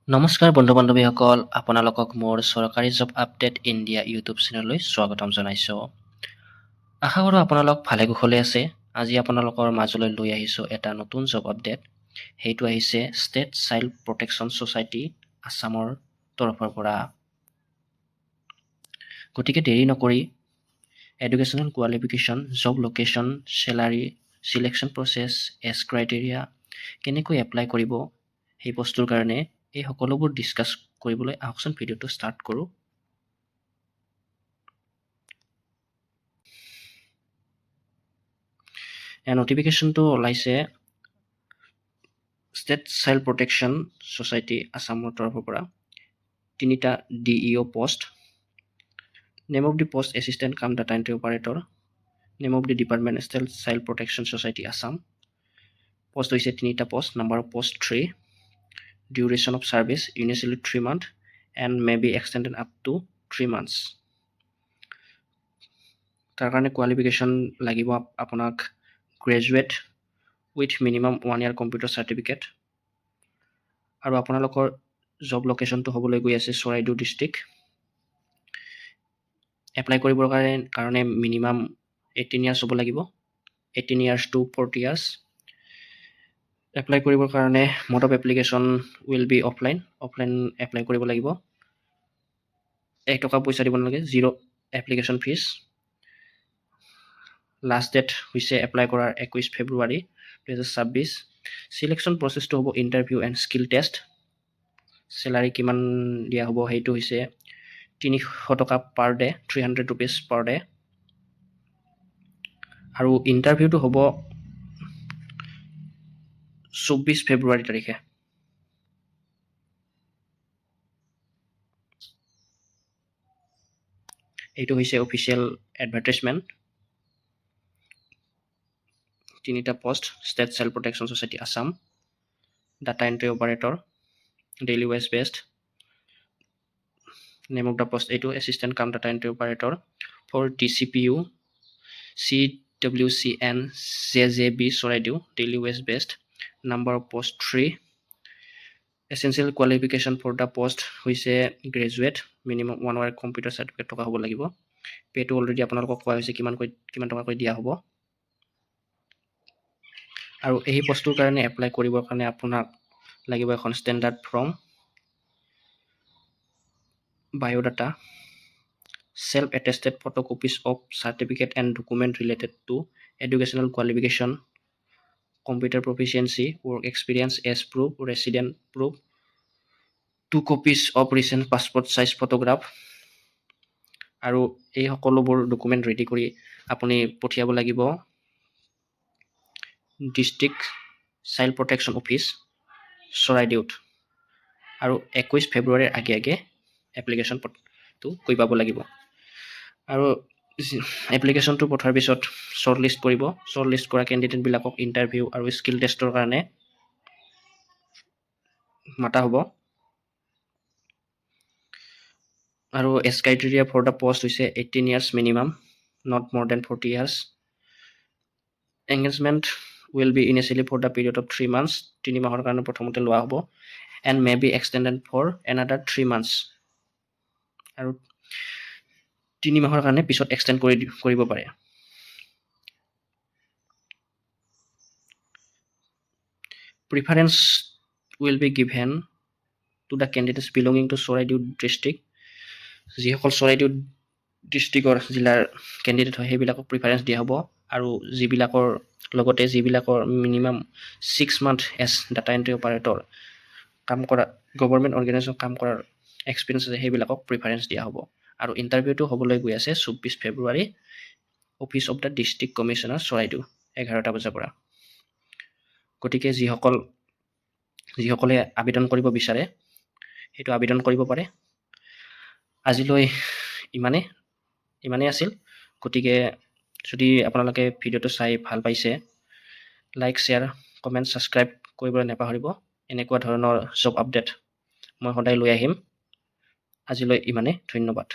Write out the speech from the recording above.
নমস্কাৰ বন্ধু বান্ধৱীসকল, আপোনালোকক মোৰ চৰকাৰী জব আপডেট ইণ্ডিয়া ইউটিউব চেনেললৈ স্বাগতম জনাইছোঁ। আশা কৰোঁ আপোনালোক ভালে কুশলে আছে। আজি আপোনালোকৰ মাজলৈ লৈ আহিছোঁ এটা নতুন জব আপডেট। সেইটো আহিছে ষ্টেট চাইল্ড প্ৰটেকশ্যন ছ'চাইটি আছামৰ তৰফৰ পৰা। গতিকে দেৰি নকৰি educational qualification, job location, salary, selection process, age criteria, কেনেকৈ এপ্লাই কৰিব সেই বস্তুৰ কাৰণে এই সকলোবোৰ ডিছকাছ কৰিবলৈ আহকচোন ভিডিঅ'টো ষ্টাৰ্ট কৰোঁ। নটিফিকেশ্যনটো ওলাইছে ষ্টেট চাইল্ড প্ৰটেকশ্যন ছ'চাইটি আছামৰ তৰফৰ পৰা। 3টা DEO post. Name of the post assistant cum data entry operator. Name of the department state child protection society Assam. Post হৈছে 3টা post. Number of post 3। Duration of service initially 3 months and may be extended up to 3 months। তাৰ কাৰণে qualification লাগিব আপোনাক graduate with minimum 1 year computer certificate. আৰু আপোনালোকৰ job লোকেশ্যনটো হ'বলৈ গৈ আছে চৰাইদেউ ডিষ্ট্ৰিক্ট। এপ্লাই কৰিবৰ কাৰণে মিনিমাম 18 years হ'ব লাগিব, 18 years to 40 years। এপ্লাই কৰিবৰ কাৰণে mode of application will be offline apply কৰিব লাগিব। 1 টকা পইচা দিব নালাগে, 0 এপ্লিকেশ্যন ফিজ। লাষ্ট ডেট হৈছে এপ্লাই কৰাৰ 21 February 2026। চিলেকশ্যন প্ৰচেছটো হ'ব interview and skill test. Salary কিমান দিয়া হ'ব সেইটো হৈছে 300 টকা per day, 300 rupees per day. আৰু ইণ্টাৰভিউটো হ'ব 24 February তাৰিখে। এইটো হৈছে অফিচিয়েল এডভাৰটাইজমেণ্ট। 3টা post state child protection society Assam. Data entry operator, daily wage based. Name of the post এইটো assistant cum data entry operator for DCPU CWCN JJB Charaideo, daily wage based. Number of post 3। Essential qualification for the post হৈছে graduate, minimum 1 year computer certificate থকা হ'ব লাগিব। পে'টো already আপোনালোকক কোৱা হৈছে কিমান টকাকৈ দিয়া হ'ব। আৰু এই পোষ্টটোৰ কাৰণে এপ্লাই কৰিবৰ কাৰণে আপোনাক লাগিব এখন standard form, biodata, self attested photocopies of certificate and document related to educational qualification, computer proficiency, work experience as proof, resident proof, 2 copies of recent passport size photograph। আৰু এই সকলোবোৰ ডকুমেণ্ট ৰেডি কৰি আপুনি পঠিয়াব লাগিব ডিষ্ট্ৰিক্ট চাইল্ড প্ৰটেকশ্যন অফিচ চৰাইদেউত। আৰু 21 February আগে এপ্লিকেশ্যনটো কৰি পাব লাগিব। আৰু এপ্লিকেশ্যনটো পঠাৰ পিছত শ্বৰ্টলিষ্ট কৰিব। শ্বৰ্টলিষ্ট কৰা কেণ্ডিডেটবিলাকক ইণ্টাৰভিউ আৰু স্কিল টেষ্টৰ কাৰণে মাতা হ'ব। আৰু age criteria for the post হৈছে 18 years minimum, not more than 40 years। Engagement will be initially for the period of 3 months, 3 মাহৰ কাৰণে প্ৰথমতে লোৱা হ'ব। And may be extended for another 3 months। আৰু 3 মাহৰ কাৰণে পিছত এক্সটেণ্ড কৰিব পাৰে। Preference will be given to the candidates belonging to Charaideo district. যিসকল চৰাইদেউ ডিষ্ট্ৰিক্টৰ জিলাৰ কেণ্ডিডেট হয় সেইবিলাকক প্ৰিফাৰেঞ্চ দিয়া হ'ব। আৰু যিবিলাকৰ minimum 6 months as data entry operator কাম কৰা গভৰ্ণমেণ্ট অৰ্গেনাইজেশ্যন কাম কৰাৰ এক্সপিৰিয়েঞ্চ আছে সেইবিলাকক প্ৰিফাৰেঞ্চ দিয়া হ'ব। আৰু ইণ্টাৰভিউটো হ'বলৈ গৈ আছে 24 February, office of the district commissioner Charaideo, 11টা বজাৰ পৰা। গতিকে যিসকলে আবেদন কৰিব বিচাৰে সেইটো আবেদন কৰিব পাৰে। আজিলৈ ইমানেই আছিল। গতিকে যদি আপোনালোকে ভিডিঅ'টো চাই ভাল পাইছে, লাইক, শ্বেয়াৰ, কমেণ্ট, ছাবস্ক্ৰাইব কৰিবলৈ নাপাহৰিব। এনেকুৱা ধৰণৰ জব আপডেট মই সদায় লৈ আহিম। আজিলৈ ইমানেই, ধন্যবাদ।